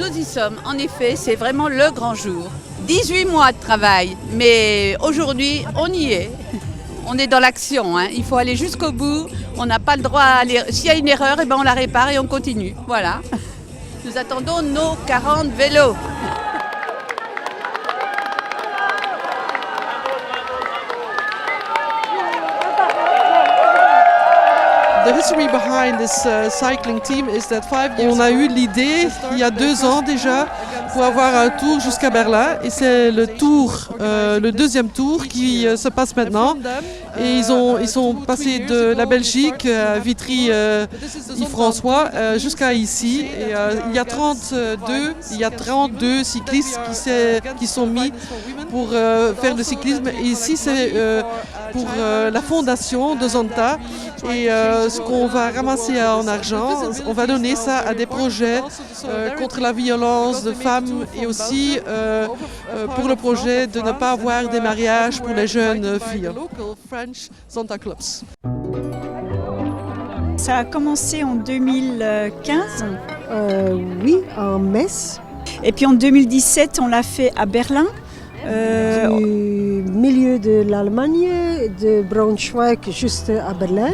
nous y sommes. En effet, c'est vraiment le grand jour. 18 mois de travail, mais aujourd'hui, on y est. On est dans l'action, hein. Il faut aller jusqu'au bout. On n'a pas le droit à aller. S'il y a une erreur, eh ben on la répare et on continue. Voilà. Nous attendons nos 40 vélos. On a eu l'idée il y a 2 ans déjà pour avoir un tour jusqu'à Berlin et c'est le tour, le deuxième tour qui se passe maintenant. Et ils sont passés de la Belgique à Vitry, Yves-François jusqu'à ici. Et il y a 32 cyclistes qui sont mis pour faire le cyclisme. Et ici c'est pour la fondation de Zonta. Et ce qu'on va ramasser en argent, on va donner ça à des projets contre la violence de femmes et aussi pour le projet de ne pas avoir des mariages pour les jeunes filles. Ça a commencé en 2015. Oui, en Metz. Et puis en 2017, on l'a fait à Berlin. Du milieu de l'Allemagne, de Braunschweig juste à Berlin.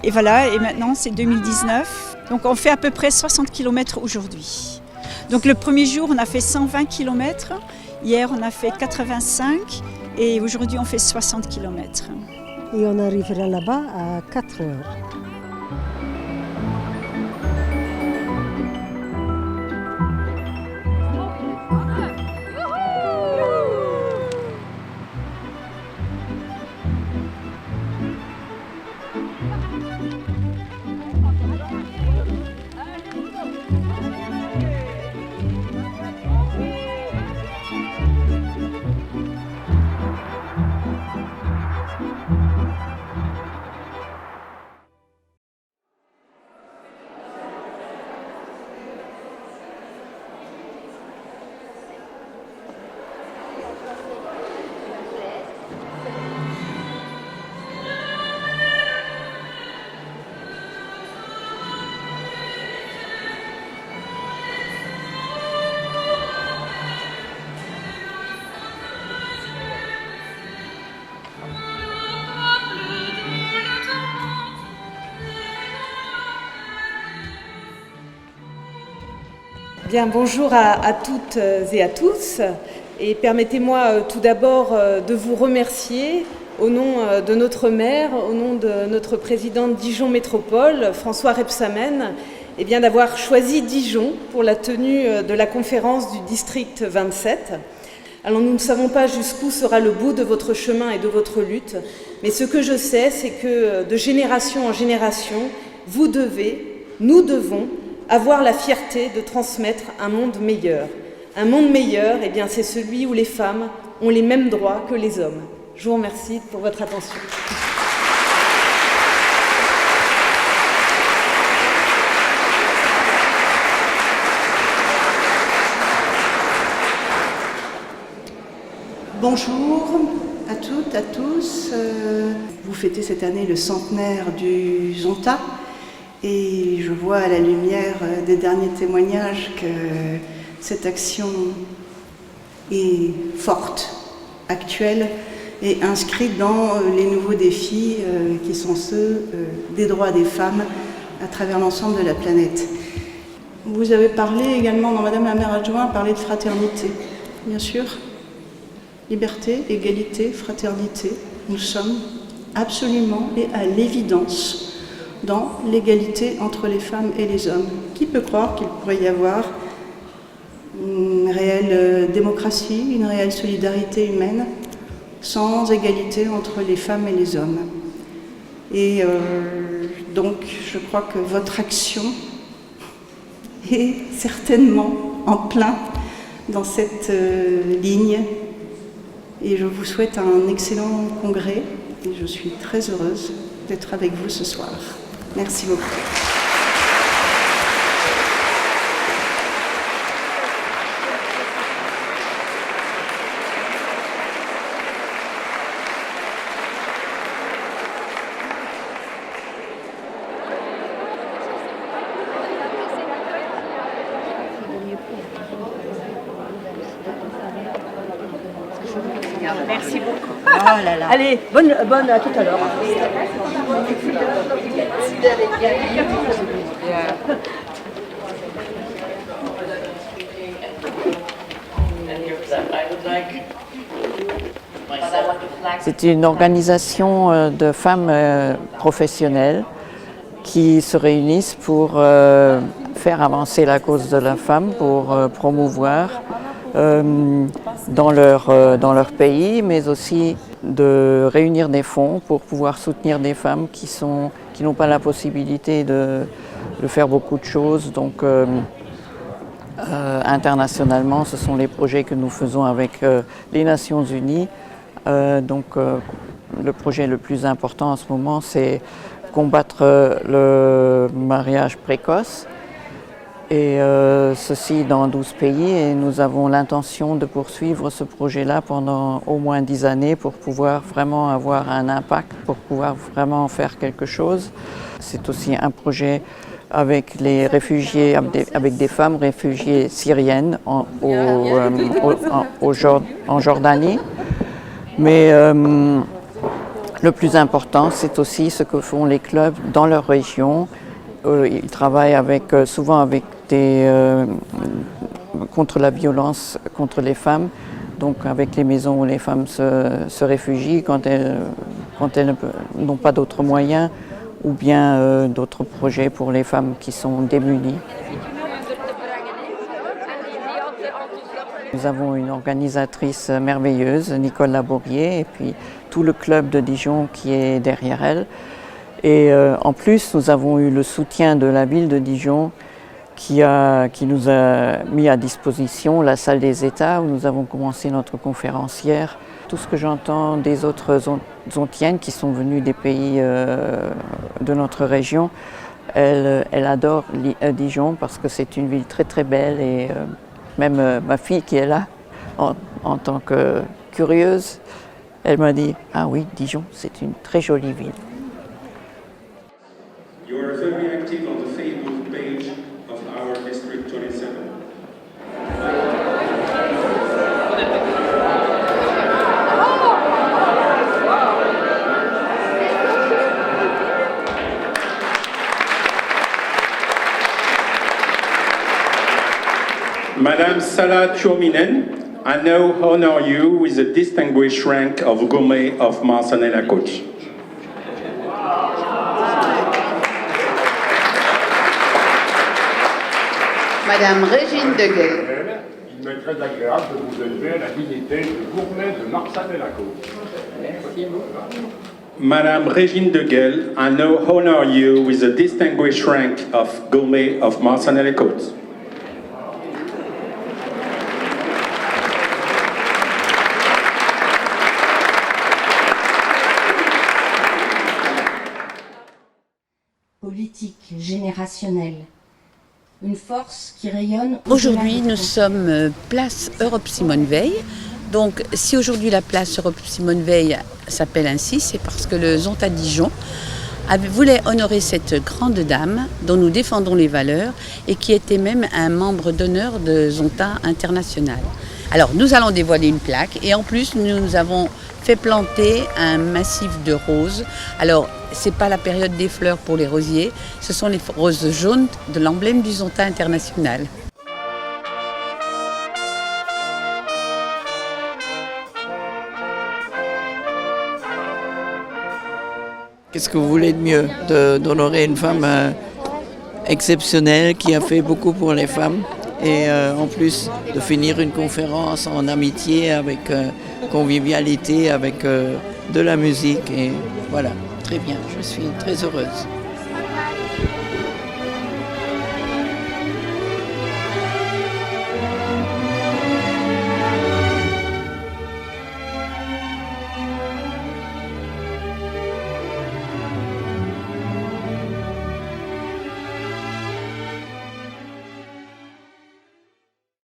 Et voilà, et maintenant c'est 2019. Donc on fait à peu près 60 km aujourd'hui. Donc le premier jour, on a fait 120 km. Hier, on a fait 85. Et aujourd'hui, on fait 60 km. Et on arrivera là-bas à 4 heures. Bien, bonjour à toutes et à tous. Et permettez-moi tout d'abord de vous remercier au nom de notre maire, au nom de notre président de Dijon Métropole, François Rebsamen, eh bien, d'avoir choisi Dijon pour la tenue de la conférence du district 27. Alors nous ne savons pas jusqu'où sera le bout de votre chemin et de votre lutte, mais ce que je sais, c'est que de génération en génération, vous devez, nous devons, avoir la fierté de transmettre un monde meilleur. Un monde meilleur, eh bien, c'est celui où les femmes ont les mêmes droits que les hommes. Je vous remercie pour votre attention. Bonjour à toutes, à tous. Vous fêtez cette année le centenaire du Zonta. Et je vois à la lumière des derniers témoignages que cette action est forte, actuelle et inscrite dans les nouveaux défis qui sont ceux des droits des femmes à travers l'ensemble de la planète. Vous avez parlé également, dans Madame la maire adjointe, parlé de fraternité, bien sûr. Liberté, égalité, fraternité. Nous sommes absolument et à l'évidence dans l'égalité entre les femmes et les hommes. Qui peut croire qu'il pourrait y avoir une réelle démocratie, une réelle solidarité humaine sans égalité entre les femmes et les hommes? Et donc, je crois que votre action est certainement en plein dans cette ligne. Et je vous souhaite un excellent congrès et je suis très heureuse d'être avec vous ce soir. Merci beaucoup. Ah là là. Allez, bonne à tout à l'heure. C'est une organisation de femmes professionnelles qui se réunissent pour faire avancer la cause de la femme, pour promouvoir dans leur pays, mais aussi de réunir des fonds pour pouvoir soutenir des femmes qui n'ont pas la possibilité de faire beaucoup de choses. Donc internationalement, ce sont les projets que nous faisons avec les Nations Unies. Le projet le plus important en ce moment, c'est combattre le mariage précoce, et ceci dans 12 pays, et nous avons l'intention de poursuivre ce projet-là pendant au moins 10 années pour pouvoir vraiment avoir un impact, pour pouvoir vraiment faire quelque chose. C'est aussi un projet avec les réfugiés, avec des femmes réfugiées syriennes en Jordanie. Mais le plus important, c'est aussi ce que font les clubs dans leur région. Ils travaillent souvent avec contre la violence contre les femmes, donc avec les maisons où les femmes se réfugient quand elles n'ont pas d'autres moyens, ou bien d'autres projets pour les femmes qui sont démunies. Nous avons une organisatrice merveilleuse, Nicole Labourier, et puis tout le club de Dijon qui est derrière elle. Et en plus, nous avons eu le soutien de la ville de Dijon qui nous a mis à disposition la salle des États où nous avons commencé notre conférence hier. Tout ce que j'entends des autres zontiennes qui sont venues des pays de notre région, elles adorent Dijon parce que c'est une ville très très belle, et même ma fille qui est là en tant que curieuse, elle m'a dit « Ah oui, Dijon, c'est une très jolie ville ». You are very active on the Facebook page of our District 27. Madame Salah Tuominen, I now honor you with the distinguished rank of Gourmet of Marsanne-la-Côte. Madame Régine Deguel. Il m'est très agréable de vous élever à la dignité de Gourmet de Marsanne-la-Côte. Merci beaucoup. Madame Régine Deguel, I now honor you with the distinguished rank of Gourmet of Marsanne-la-Côte. Politique générationnelle. Une force qui rayonne. Aujourd'hui, nous sommes place Europe Simone Veil. Donc, si aujourd'hui la place Europe Simone Veil s'appelle ainsi, c'est parce que le Zonta Dijon voulait honorer cette grande dame dont nous défendons les valeurs et qui était même un membre d'honneur de Zonta International. Alors, nous allons dévoiler une plaque et en plus, nous avons fait planter un massif de roses. Alors, ce n'est pas la période des fleurs pour les rosiers, ce sont les roses jaunes de l'emblème du Zonta International. Qu'est-ce que vous voulez de mieux d'honorer une femme exceptionnelle qui a fait beaucoup pour les femmes, et en plus de finir une conférence en amitié avec convivialité, avec de la musique, et voilà, très bien, je suis très heureuse.